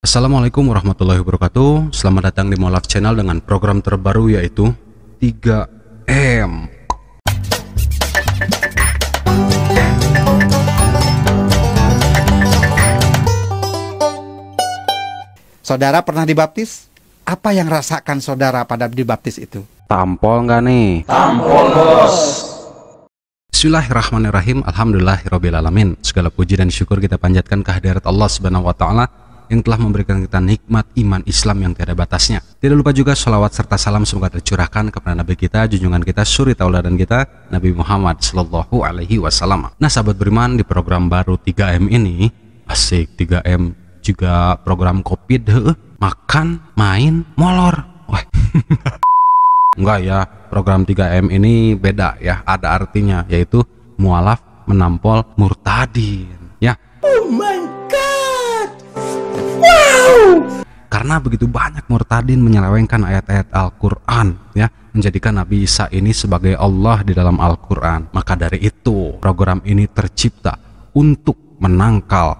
Assalamualaikum warahmatullahi wabarakatuh. Selamat datang di Molaf Channel dengan program terbaru yaitu 3M. Saudara pernah dibaptis? Apa yang rasakan saudara pada dibaptis itu? Tampol nggak nih? Tampol, bos. Bismillahirrahmanirrahim. Alhamdulillahirrabbilalamin. Segala puji dan syukur kita panjatkan kehadirat Allah Subhanahu wa Ta'ala yang telah memberikan kita nikmat iman Islam yang tiada batasnya. Tidak lupa juga salawat serta salam semoga tercurahkan kepada Nabi kita, junjungan kita, suri tauladan kita, Nabi Muhammad Sallallahu Alaihi Wasallam. Nah, sahabat beriman, di program baru 3M ini, asik 3M juga program COVID, makan, main, molor. Wah. Enggak ya, program 3M ini beda ya, ada artinya, yaitu mualaf menampol murtadin. Ya. Oh my God. Wow. Karena begitu banyak murtadin menyelewengkan ayat-ayat Al-Quran, ya, menjadikan Nabi Isa ini sebagai Allah di dalam Al-Quran. Maka dari itu program ini tercipta untuk menangkal,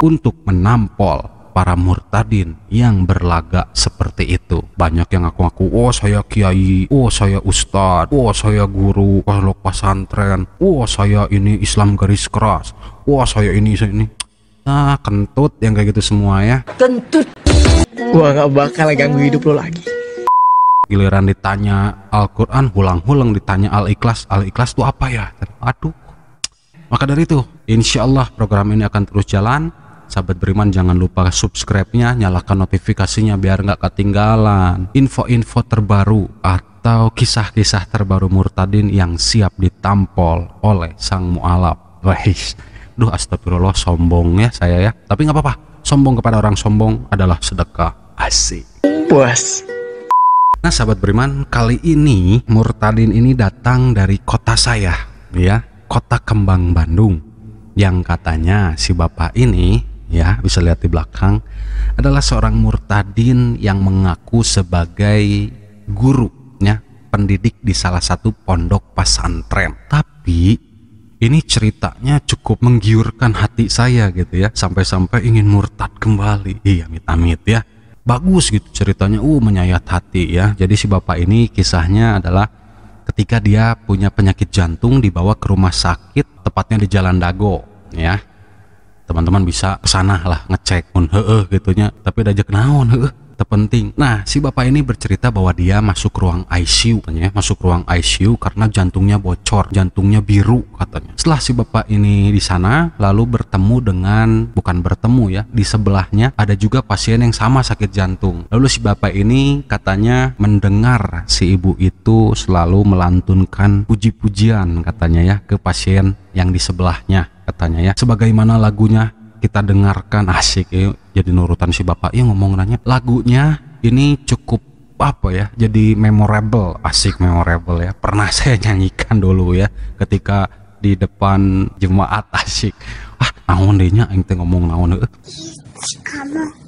untuk menampol para murtadin yang berlagak seperti itu. Banyak yang ngaku-ngaku, oh saya kiai, oh saya ustadz, oh saya guru pondok pesantren, oh saya ini Islam garis keras, oh saya ini. Nah, kentut yang kayak gitu semua ya. Kentut. Gua gak bakal ganggu hidup lo lagi. Giliran ditanya Al-Quran, hulang-hulang ditanya Al-Ikhlas. Al-Ikhlas itu apa ya? Aduh. Maka dari itu, insya Allah program ini akan terus jalan. Sahabat beriman, jangan lupa subscribe-nya, nyalakan notifikasinya biar nggak ketinggalan info-info terbaru atau kisah-kisah terbaru murtadin yang siap ditampol oleh sang mu'alaf. Wais, duh astagfirullah, sombong ya saya ya. Tapi nggak apa-apa, sombong kepada orang sombong adalah sedekah. Asik. Puas. Nah, sahabat beriman, kali ini murtadin ini datang dari kota saya, ya, kota Kembang, Bandung. Yang katanya si bapak ini, ya, bisa lihat di belakang, adalah seorang murtadin yang mengaku sebagai guru, ya, pendidik di salah satu pondok pesantren. Tapi ini ceritanya cukup menggiurkan hati saya gitu ya, sampai-sampai ingin murtad kembali. Iya, amit-amit ya. Bagus gitu ceritanya, menyayat hati ya. Jadi si bapak ini kisahnya adalah ketika dia punya penyakit jantung, dibawa ke rumah sakit, tepatnya di Jalan Dago ya. Teman-teman bisa kesana lah ngecek gitunya, tapi ada aja kenaon terpenting. Nah, si bapak ini bercerita bahwa dia masuk ruang ICU katanya, masuk ruang ICU karena jantungnya bocor, jantungnya biru katanya. Setelah si bapak ini di sana, lalu bukan bertemu ya, di sebelahnya ada juga pasien yang sama sakit jantung. Lalu si bapak ini katanya mendengar si ibu itu selalu melantunkan puji-pujian katanya ya ke pasien yang di sebelahnya katanya ya, sebagaimana lagunya kita dengarkan. Asik ya, jadi nurutan si bapak yang ngomong nanya, lagunya ini cukup apa ya, jadi memorable. Asik, memorable ya, pernah saya nyanyikan dulu ya ketika di depan jemaat. Asik. Naon dehnya aing teh ngomong naon.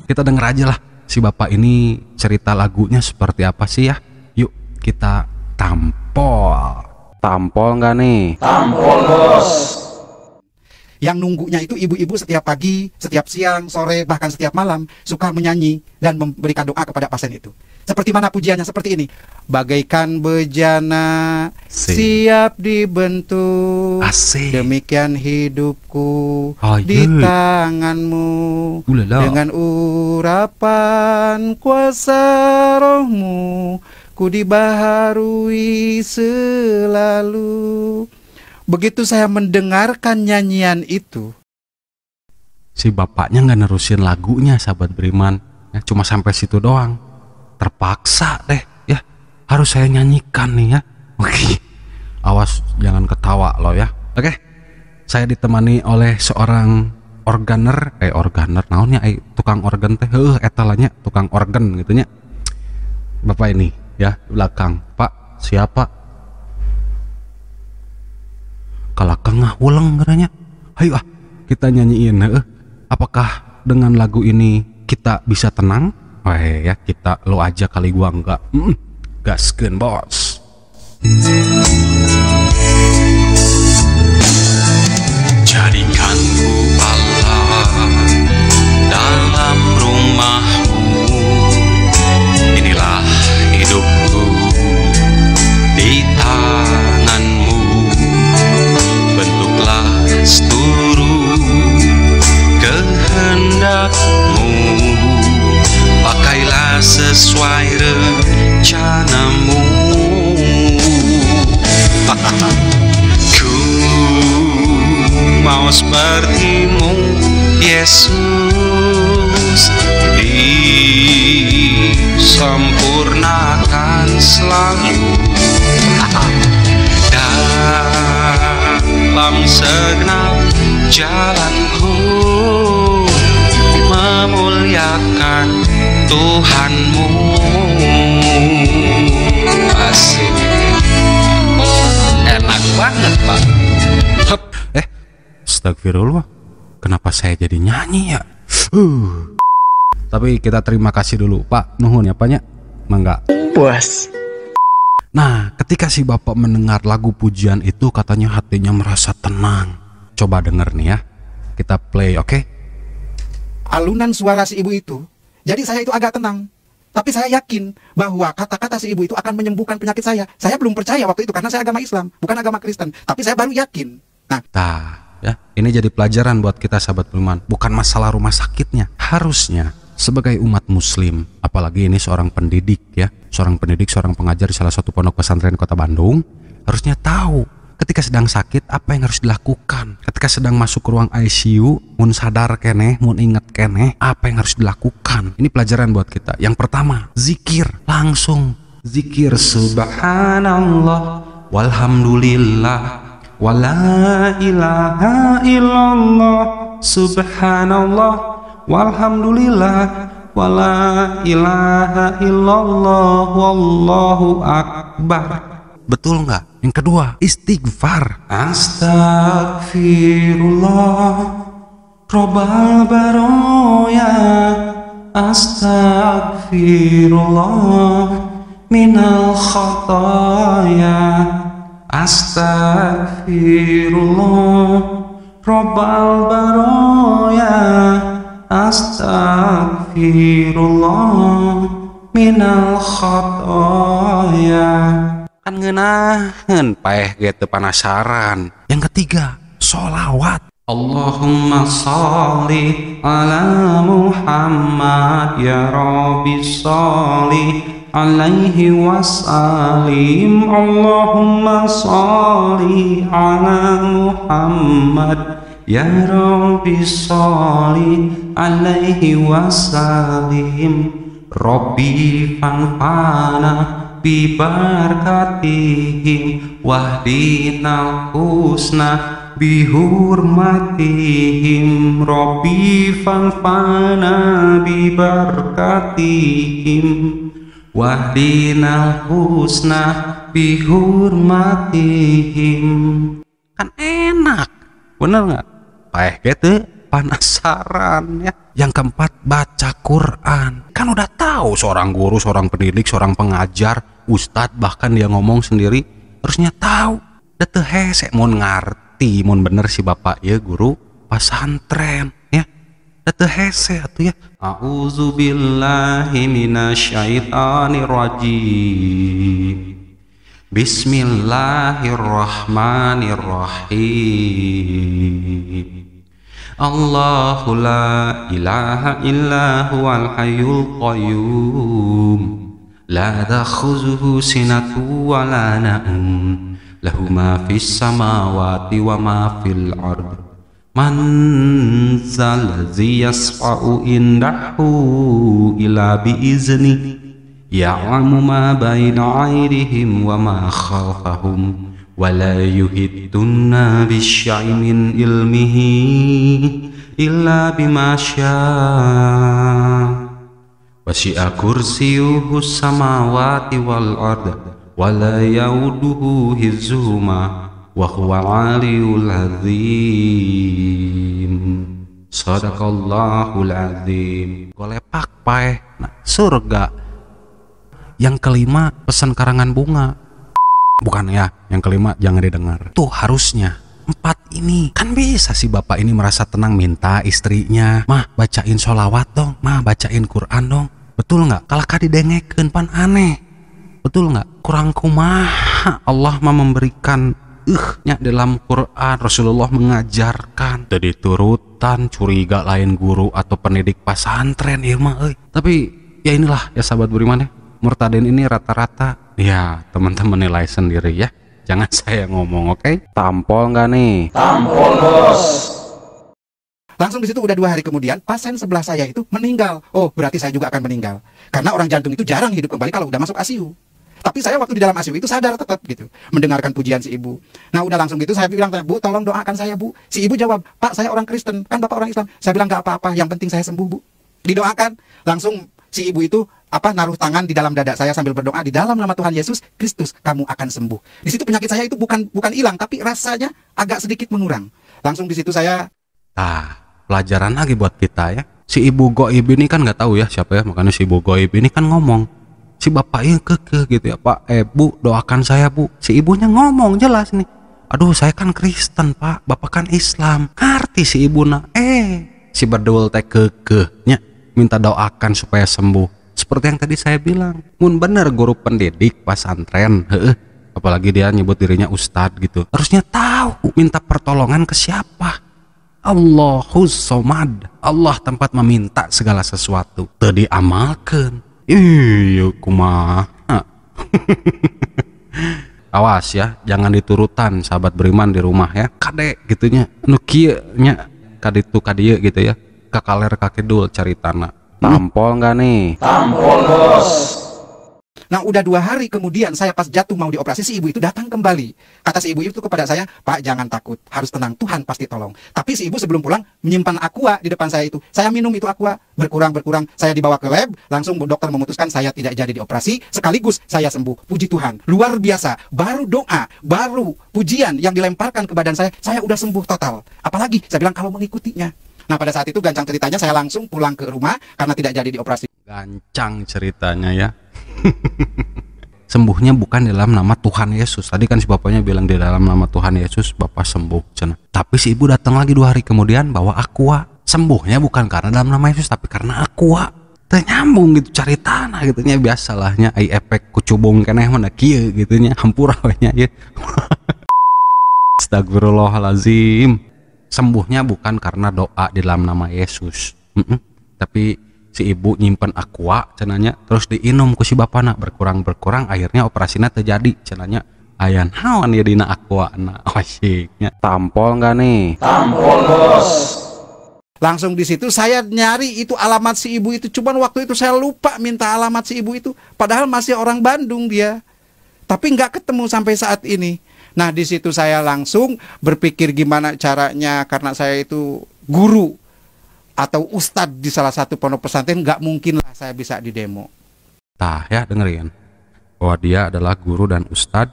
Kita denger aja lah si bapak ini cerita lagunya seperti apa sih ya. Yuk kita tampol. Tampol nggak nih? Tampol, bos. Yang nunggunya itu ibu-ibu setiap pagi, setiap siang, sore, bahkan setiap malam suka menyanyi dan memberikan doa kepada pasien itu. Seperti mana pujiannya? Seperti ini. Bagaikan bejana siap dibentuk. Asik. Demikian hidupku Ayo. di tanganmu. Ulala. Dengan urapan kuasa rohmu, ku dibaharui selalu. Begitu saya mendengarkan nyanyian itu, si bapaknya nggak nerusin lagunya, sahabat beriman ya, cuma sampai situ doang. Terpaksa deh ya, harus saya nyanyikan nih ya. Oke, awas jangan ketawa loh ya. Oke, saya ditemani oleh seorang organer naonnya tukang organ teh, etalanya tukang organ gitunya. Bapak ini ya di belakang. Pak, siapa? Kalakang ngahuleng katanya. Hayu kita nyanyiin. Apakah dengan lagu ini kita bisa tenang? Ya, kita lo aja kali, gua enggak. Gaskeun bos. Jadikan ku Allah dalam rumah sesuai rencanamu. Ku mau sepertimu Yesus, disempurnakan selalu dalam segenap jalanku, memuliakan Tuhanmu. Asik, enak banget Pak. Hup. Astagfirullah, kenapa saya jadi nyanyi ya? Tapi kita terima kasih dulu Pak, nuhun ya Pak nya, mangga. Puas. Nah, ketika si bapak mendengar lagu pujian itu, katanya hatinya merasa tenang. Coba denger nih ya, kita play, oke? Alunan suara si ibu itu, jadi saya itu agak tenang. Tapi saya yakin bahwa kata-kata si ibu itu akan menyembuhkan penyakit saya. Saya belum percaya waktu itu karena saya agama Islam, bukan agama Kristen. Tapi saya baru yakin. Nah, ya, ini jadi pelajaran buat kita sahabat beriman. Bukan masalah rumah sakitnya. Harusnya sebagai umat muslim, apalagi ini seorang pendidik ya, seorang pengajar di salah satu pondok pesantren Kota Bandung, harusnya tahu ketika sedang sakit apa yang harus dilakukan. Ketika sedang masuk ke ruang ICU, mun sadar keneh, mun inget keneh, apa yang harus dilakukan. Ini pelajaran buat kita. Yang pertama, zikir. Langsung zikir subhanallah walhamdulillah wala ilaha illallah subhanallah walhamdulillah wala ilaha illallah wallahu akbar. Betul nggak? Yang kedua, istighfar. Astagfirullah Robbal baroya, astagfirullah minal khataya, astagfirullah Robbal baroya, astagfirullah minal khataya. Kan ngeunaheun paeh gitu penasaran. Yang ketiga, sholawat. Allahumma sholli ala Muhammad ya Rabbi sholli alaihi wasallim. Allahumma sholli ala Muhammad ya Rabbi sholli alaihi wasallim. Rabbi fanfana bibarakatihim wahdinal husna bihurmatihim. Rabbi fanfana bibarakatihim wahdinal husna bihurmatihim. Kan enak, bener nggak? Paeh gitu penasaran ya. Yang keempat, baca Quran. Kan udah tahu seorang guru, seorang pendidik, seorang pengajar, ustadz, bahkan dia ngomong sendiri, harusnya tahu. Da teu hese mun ngarti, mun bener si bapak ya guru pesantren ya. Da teu hese atuh ya. A'udzubillahi minasyaitonir rajim. Bismillahirrahmanirrahim. Allahu la ilaha illa huwal hayyul qayyum la ta'khuzuhu sinatun wa la nawm lahu ma fis samawati wa ma fil ard man zal ladzi yasfa'u indahu illa bi izni ya'lamu ma baina aydihim wa ma khalfahum wala yuhidduna bisyai'in min ilmihi illa bima syaa wasi'a kursiyyuhu samawati wal ard wala yauduhu hifzuhuma wa huwal aliyyul azim. Shadaqallahul azim. Golepak paeh. Nah, surga. Yang kelima, pesan karangan bunga. Bukan ya, yang kelima jangan didengar. Tuh harusnya 4 ini. Kan bisa si bapak ini merasa tenang minta istrinya, mah bacain sholawat dong, mah bacain Quran dong. Betul nggak? Kalau didengekeun pan aneh. Betul nggak? Kurang kumaha Allah mah memberikan nya dalam Quran. Rasulullah mengajarkan. Jadi turutan curiga lain guru atau pendidik pesantren ya mah. Tapi ya inilah ya sahabat beriman ya, murtadin ini rata-rata ya teman-teman nilai sendiri ya, jangan saya ngomong. Oke? Tampol nggak nih? Tampol bos. Langsung di situ udah 2 hari kemudian pasien sebelah saya itu meninggal. Oh, berarti saya juga akan meninggal. Karena orang jantung itu jarang hidup kembali kalau udah masuk ICU. Tapi saya waktu di dalam ICU itu sadar tetap gitu, mendengarkan pujian si ibu. Nah udah langsung gitu saya bilang, Bu tolong doakan saya Bu. Si ibu jawab, Pak saya orang Kristen, kan Bapak orang Islam. Saya bilang nggak apa-apa, yang penting saya sembuh Bu. Didoakan, langsung si ibu itu naruh tangan di dalam dada saya sambil berdoa, di dalam nama Tuhan Yesus Kristus kamu akan sembuh. Di situ penyakit saya itu bukan hilang, tapi rasanya agak sedikit mengurang. Langsung di situ saya Pelajaran lagi buat kita ya. Si ibu goib ini kan nggak tahu ya siapa ya, makanya si ibu goib ini kan ngomong, si bapaknya kekeh gitu ya, Pak Bu doakan saya Bu. Si ibunya ngomong jelas nih, aduh saya kan Kristen Pak, bapak kan Islam. Ngerti si ibu si berdewel teh kekehnya minta doakan supaya sembuh. Seperti yang tadi saya bilang, mun bener guru pendidik pesantren, apalagi dia nyebut dirinya ustadz gitu, harusnya tahu minta pertolongan ke siapa. Allahus somad, Allah tempat meminta segala sesuatu. Tadi amalkan. Iya kumaha. Awas ya, jangan diturutan sahabat beriman di rumah ya. Kade gitunya, nu kieu nya kaditu kadieu gitu ya. Kakaler kakidul cari tanah. Tampol nggak nih? Tampol bos. Nah udah 2 hari kemudian saya pas jatuh mau dioperasi, si ibu itu datang kembali. Kata si ibu itu kepada saya, Pak jangan takut, harus tenang, Tuhan pasti tolong. Tapi si ibu sebelum pulang menyimpan aqua di depan saya itu. Saya minum itu aqua, berkurang, saya dibawa ke lab, langsung dokter memutuskan saya tidak jadi dioperasi, sekaligus saya sembuh. Puji Tuhan, luar biasa. Baru doa, baru pujian yang dilemparkan ke badan saya udah sembuh total. Apalagi saya bilang kalau mengikutinya. Nah pada saat itu gancang ceritanya saya langsung pulang ke rumah karena tidak jadi dioperasi. Gancang ceritanya ya. Sembuhnya bukan dalam nama Tuhan Yesus. Tadi kan si bapaknya bilang di dalam nama Tuhan Yesus bapak sembuh cina. Tapi si ibu datang lagi 2 hari kemudian bawa aqua. Sembuhnya bukan karena dalam nama Yesus tapi karena aqua. Ternyambung gitu cari tanah gitunya, biasalahnya ai efek kucubung keneh mana kieu gitunya hampura we nya ya. Astagfirullahalazim. Sembuhnya bukan karena doa di dalam nama Yesus. Tapi si ibu nyimpen aqua cenanya terus diinum ku si bapana, berkurang akhirnya operasinya terjadi cenanya. Ayan naon ya dina aqua na asyiknya. Tampol nggak nih? Tampol bos. Langsung di situ saya nyari itu alamat si ibu itu, cuman waktu itu saya lupa minta alamat si ibu itu, padahal masih orang Bandung dia, tapi nggak ketemu sampai saat ini. Nah di situ saya langsung berpikir gimana caranya, karena saya itu guru atau ustadz di salah satu pondok pesantren, nggak mungkin lah saya bisa didemo. Tah ya dengerin, bahwa dia adalah guru dan ustadz,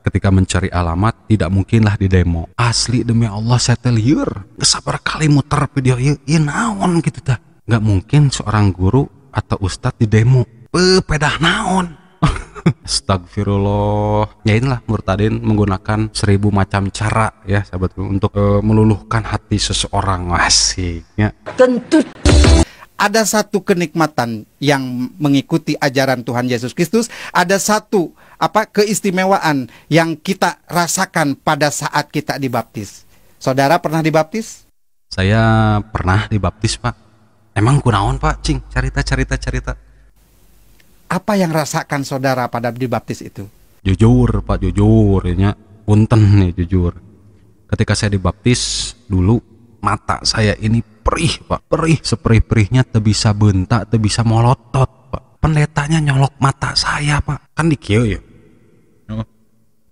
ketika mencari alamat tidak mungkinlah didemo. Asli demi Allah saya lieur sabar kali muter video ieu naon gitu tah. Nggak mungkin seorang guru atau ustadz didemo. Pedah naon. Astagfirullah. Ya inilah murtadin menggunakan 1000 macam cara ya sahabat untuk meluluhkan hati seseorang. Asiknya. Tentu. Ada satu kenikmatan yang mengikuti ajaran Tuhan Yesus Kristus. Ada satu keistimewaan yang kita rasakan pada saat kita dibaptis. Saudara pernah dibaptis? Saya pernah dibaptis Pak. Emang kunaon Pak? Cing, cerita. Apa yang rasakan saudara pada dibaptis itu? Jujur Pak, jujur ya, punten nih jujur. Ketika saya dibaptis dulu, mata saya ini perih Pak, perih seperih-perihnya, teu bisa bentak, teu bisa molotot Pak. Pendetanya nyolok mata saya Pak, kan di kieu ya.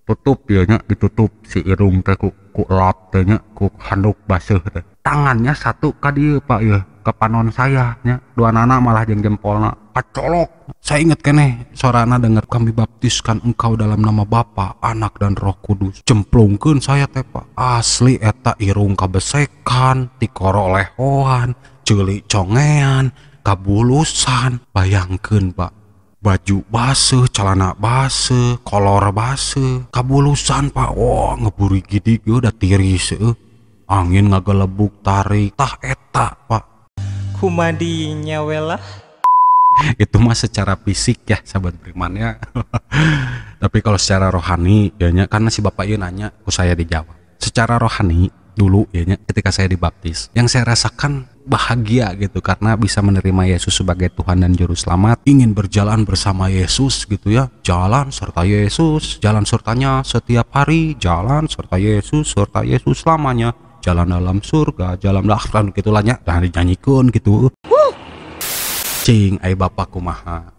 Tutup ya nya, ditutup si irung teh ku lap teh nya, ku handuk baseuh teh. Tangannya satu ka dieu Pak ya, ke panon saya nya, duanana malah jeung jempolna kacolok. Saya ingat keneh sorana dengar, kami baptiskan engkau dalam nama Bapa, Anak dan Roh Kudus. Cemplungkeun saya teh Pak, asli eta irung kabesekan, tikoro lehoan, ceulik congean, kabulusan. Bayangkeun Pak, baju baseuh, celana baseuh, kolor baseuh, kabulusan Pak. Wah ngeburi gidig udah tiris angin ngagelebuk tarik tah eta Pak. Kumadinya welah. Itu mah secara fisik ya sahabat beriman ya. Tapi kalau secara rohani ya, karena si bapak ieu nanya ku saya dijawab. Secara rohani dulu ya ketika saya dibaptis. Yang saya rasakan bahagia gitu karena bisa menerima Yesus sebagai Tuhan dan Juru Selamat, ingin berjalan bersama Yesus gitu ya, jalan serta Yesus, jalan sertanya setiap hari, jalan serta Yesus selamanya, jalan dalam surga, jalan dalam gitulah nya, dan dinyanyikan gitu. Cing, ai bapak kumaha.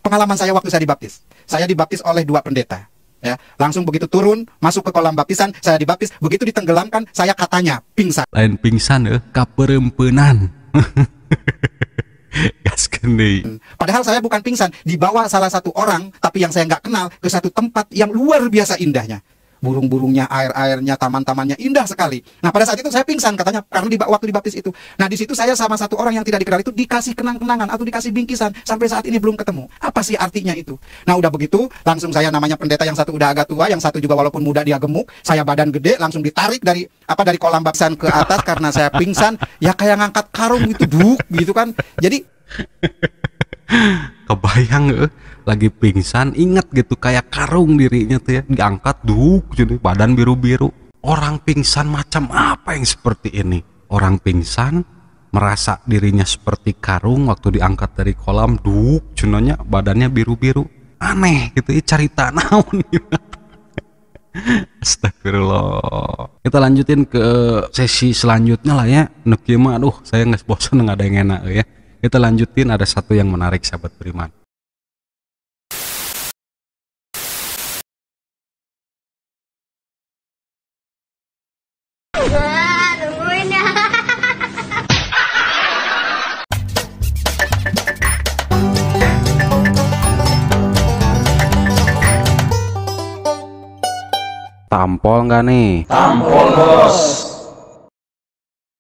Pengalaman saya waktu saya dibaptis oleh 2 pendeta. Ya, langsung begitu turun masuk ke kolam baptisan, saya dibaptis, begitu ditenggelamkan saya katanya pingsan. Lain pingsan kaperempenan. Gaskeun deui. Padahal saya bukan pingsan, dibawa salah satu orang tapi yang saya nggak kenal ke satu tempat yang luar biasa indahnya. Burung-burungnya, air-airnya, taman-tamannya indah sekali. Nah, pada saat itu saya pingsan katanya karena waktu dibaptis itu. Nah, di situ saya sama satu orang yang tidak dikenal itu dikasih kenang-kenangan atau dikasih bingkisan, sampai saat ini belum ketemu. Apa sih artinya itu? Nah, udah begitu, langsung saya, namanya pendeta yang satu udah agak tua, yang satu juga walaupun muda dia gemuk, saya badan gede, langsung ditarik dari kolam baptisan ke atas karena saya pingsan, ya kayak ngangkat karung gitu, gitu kan. Jadi kebayang lagi pingsan, ingat gitu kayak karung dirinya tuh ya, diangkat jadi badan biru-biru. Orang pingsan macam apa yang seperti ini? Orang pingsan merasa dirinya seperti karung waktu diangkat dari kolam, cenanya badannya biru-biru. Aneh gitu ya, carita naon gitu. Astagfirullah. Kita lanjutin ke sesi selanjutnya lah ya. Nuk ieu mah aduh, saya nggak bosan, nggak ada yang enak ya. Kita lanjutin, ada satu yang menarik sahabat beriman. Nungguin ya. Tampol nggak nih? Tampol bos.